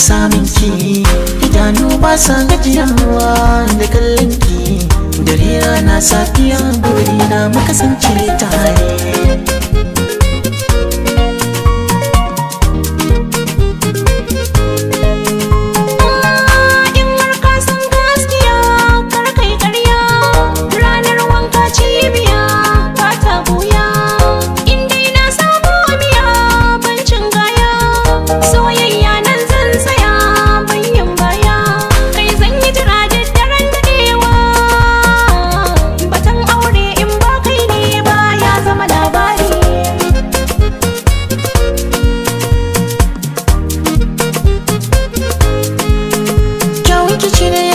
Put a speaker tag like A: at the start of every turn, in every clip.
A: samun ki, idanu ba sa gajiyawa da kallon ki. Dare rana safiya burina mu kasance tare.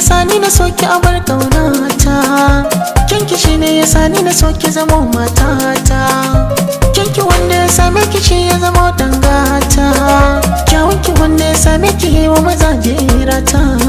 A: Sani na soki abar kaunata, kinki shine ya sani na soki zamo matata. Kinki wanda ya same ki shi ya zamo dangata, kyawunki wanda ya same ki wa mazaje rata.